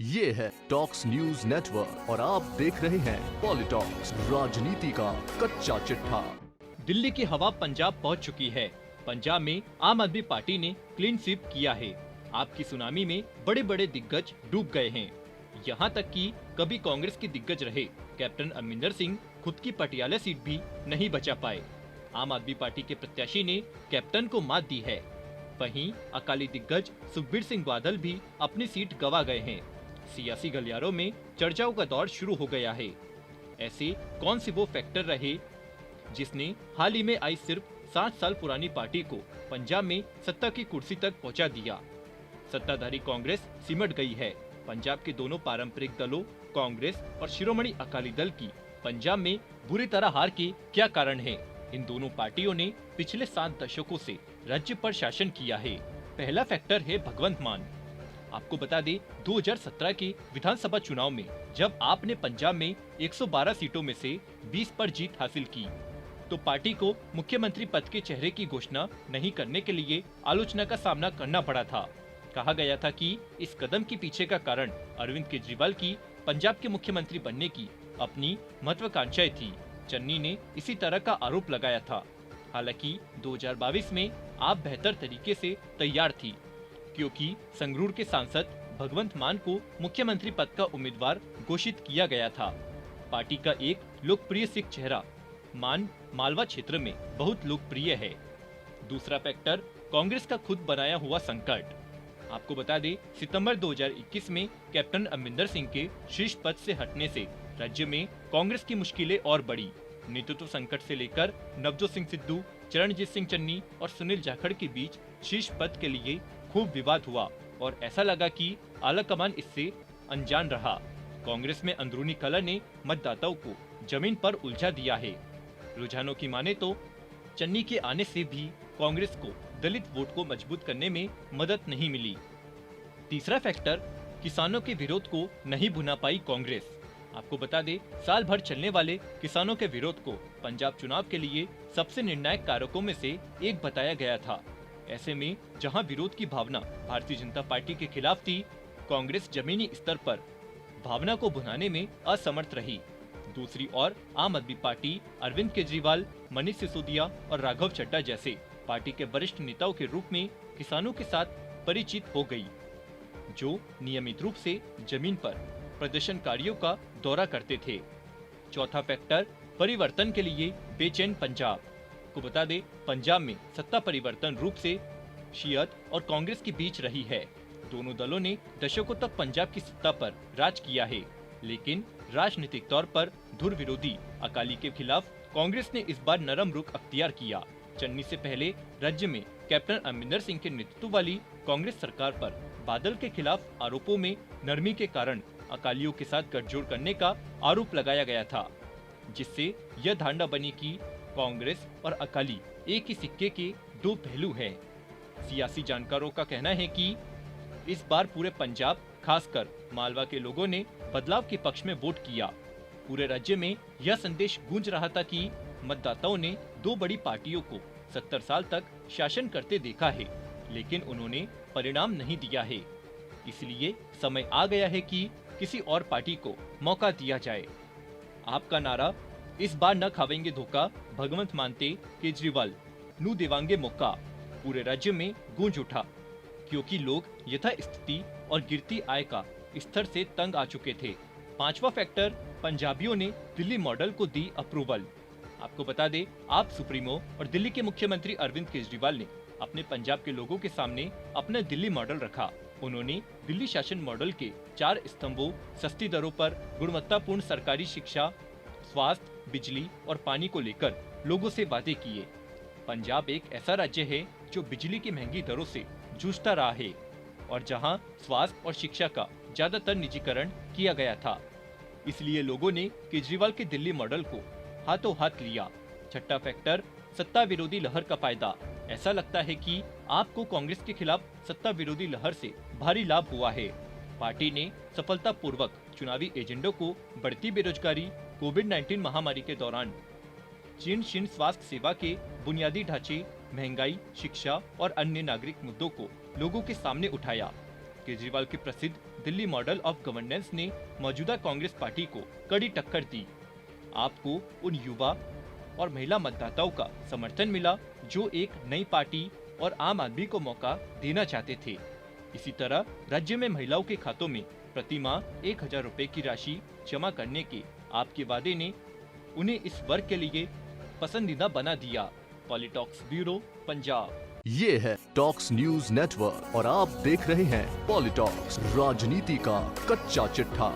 ये है talks news network और आप देख रहे हैं पॉलिटॉक्स, राजनीति का कच्चा चिट्ठा। दिल्ली की हवा पंजाब पहुंच चुकी है। पंजाब में आम आदमी पार्टी ने क्लीन स्वीप किया है। आपकी सुनामी में बड़े बड़े दिग्गज डूब गए हैं। यहां तक कि कभी कांग्रेस के दिग्गज रहे कैप्टन अमरिंदर सिंह खुद की पटियाला सीट भी नहीं बचा पाए। आम आदमी पार्टी के प्रत्याशी ने कैप्टन को मात दी है। वहीं अकाली दिग्गज सुखबीर सिंह बादल भी अपनी सीट गंवा गए हैं। सियासी गलियारों में चर्चाओं का दौर शुरू हो गया है। ऐसे कौन से वो फैक्टर रहे जिसने हाल ही में आई सिर्फ 60 साल पुरानी पार्टी को पंजाब में सत्ता की कुर्सी तक पहुंचा दिया। सत्ताधारी कांग्रेस सिमट गई है। पंजाब के दोनों पारंपरिक दलों कांग्रेस और शिरोमणि अकाली दल की पंजाब में बुरी तरह हार के क्या कारण है? इन दोनों पार्टियों ने पिछले 7 दशकों से राज्य पर शासन किया है। पहला फैक्टर है भगवंत मान। आपको बता दें 2017 के विधानसभा चुनाव में जब आपने पंजाब में 112 सीटों में से 20 पर जीत हासिल की तो पार्टी को मुख्यमंत्री पद के चेहरे की घोषणा नहीं करने के लिए आलोचना का सामना करना पड़ा था। कहा गया था कि इस कदम के पीछे का कारण अरविंद केजरीवाल की पंजाब के मुख्यमंत्री बनने की अपनी महत्वाकांक्षाएं थी। चन्नी ने इसी तरह का आरोप लगाया था। हालांकि 2022 में आप बेहतर तरीके से तैयार थी क्योंकि संगरूर के सांसद भगवंत मान को मुख्यमंत्री पद का उम्मीदवार घोषित किया गया था। पार्टी का एक लोकप्रिय सिख चेहरा मान मालवा क्षेत्र में बहुत लोकप्रिय है। दूसरा फैक्टर कांग्रेस का खुद बनाया हुआ संकट। आपको बता दें सितंबर 2021 में कैप्टन अमरिंदर सिंह के शीर्ष पद से हटने से राज्य में कांग्रेस की मुश्किलें और बढ़ी। नेतृत्व संकट से लेकर नवजोत सिंह सिद्धू, चरणजीत सिंह चन्नी और सुनील जाखड़ के बीच शीर्ष पद के लिए खूब विवाद हुआ और ऐसा लगा कि आलाकमान इससे अनजान रहा। कांग्रेस में अंदरूनी कलह ने मतदाताओं को जमीन पर उलझा दिया है। रुझानों की माने तो चन्नी के आने से भी कांग्रेस को दलित वोट को मजबूत करने में मदद नहीं मिली। तीसरा फैक्टर किसानों के विरोध को नहीं भुना पाई कांग्रेस। आपको बता दें साल भर चलने वाले किसानों के विरोध को पंजाब चुनाव के लिए सबसे निर्णायक कारकों में से एक बताया गया था। ऐसे में जहां विरोध की भावना भारतीय जनता पार्टी के खिलाफ थी, कांग्रेस जमीनी स्तर पर भावना को भुनाने में असमर्थ रही। दूसरी ओर आम आदमी पार्टी अरविंद केजरीवाल, मनीष सिसोदिया और राघव चड्ढा जैसे पार्टी के वरिष्ठ नेताओं के रूप में किसानों के साथ परिचित हो गई, जो नियमित रूप से जमीन पर प्रदर्शनकारियों का दौरा करते थे। चौथा फैक्टर परिवर्तन के लिए बेचैन पंजाब। को बता दे पंजाब में सत्ता परिवर्तन रूप से शियत और कांग्रेस के बीच रही है। दोनों दलों ने दशकों तक पंजाब की सत्ता पर राज किया है, लेकिन राजनीतिक तौर पर धुर विरोधी अकाली के खिलाफ कांग्रेस ने इस बार नरम रुख अख्तियार किया। चन्नी से पहले राज्य में कैप्टन अमरिंदर सिंह के नेतृत्व वाली कांग्रेस सरकार पर बादल के खिलाफ आरोपों में नरमी के कारण अकालियों के साथ गठजोड़ करने का आरोप लगाया गया था, जिससे यह धारणा बनी कि कांग्रेस और अकाली एक ही सिक्के के दो पहलू हैं। सियासी जानकारों का कहना है कि इस बार पूरे पंजाब खासकर मालवा के लोगों ने बदलाव के पक्ष में वोट किया। पूरे राज्य में यह संदेश गूंज रहा था कि मतदाताओं ने दो बड़ी पार्टियों को 70 साल तक शासन करते देखा है, लेकिन उन्होंने परिणाम नहीं दिया है। इसलिए समय आ गया है कि किसी और पार्टी को मौका दिया जाए। आपका नारा इस बार न खावेंगे धोखा, भगवंत मानते केजरीवाल नू देवांगे मौका पूरे राज्य में गूंज उठा, क्योंकि लोग यथास्थिति और गिरती आय का स्तर से तंग आ चुके थे। पांचवा फैक्टर पंजाबियों ने दिल्ली मॉडल को दी अप्रूवल। आपको बता दें आप सुप्रीमो और दिल्ली के मुख्यमंत्री अरविंद केजरीवाल ने अपने पंजाब के लोगों के सामने अपना दिल्ली मॉडल रखा। उन्होंने दिल्ली शासन मॉडल के 4 स्तंभों, सस्ती दरों पर गुणवत्तापूर्ण सरकारी शिक्षा, स्वास्थ्य, बिजली और पानी को लेकर लोगों से वादे किए। पंजाब एक ऐसा राज्य है जो बिजली की महंगी दरों से जूझता रहा है और जहां स्वास्थ्य और शिक्षा का ज्यादातर निजीकरण किया गया था। इसलिए लोगों ने केजरीवाल के दिल्ली मॉडल को हाथों हाथ लिया। छठा फैक्टर सत्ता विरोधी लहर का फायदा। ऐसा लगता है कि आपको कांग्रेस के खिलाफ सत्ता विरोधी लहर से भारी लाभ हुआ है। पार्टी ने सफलतापूर्वक चुनावी एजेंडों को बढ़ती बेरोजगारी, कोविड-19 महामारी के दौरान जीर्ण स्वास्थ्य सेवा के बुनियादी ढांचे, महंगाई, शिक्षा और अन्य नागरिक मुद्दों को लोगों के सामने उठाया। केजरीवाल के प्रसिद्ध दिल्ली मॉडल ऑफ गवर्नेंस ने मौजूदा कांग्रेस पार्टी को कड़ी टक्कर दी। आपको उन युवा और महिला मतदाताओं का समर्थन मिला जो एक नई पार्टी और आम आदमी को मौका देना चाहते थे। इसी तरह राज्य में महिलाओं के खातों में प्रति माह 1000 रुपए की राशि जमा करने के आपके वादे ने उन्हें इस वर्ग के लिए पसंदीदा बना दिया। पॉलिटॉक्स ब्यूरो, पंजाब। ये है टॉक्स न्यूज नेटवर्क और आप देख रहे हैं पॉलिटॉक्स, राजनीति का कच्चा चिट्ठा।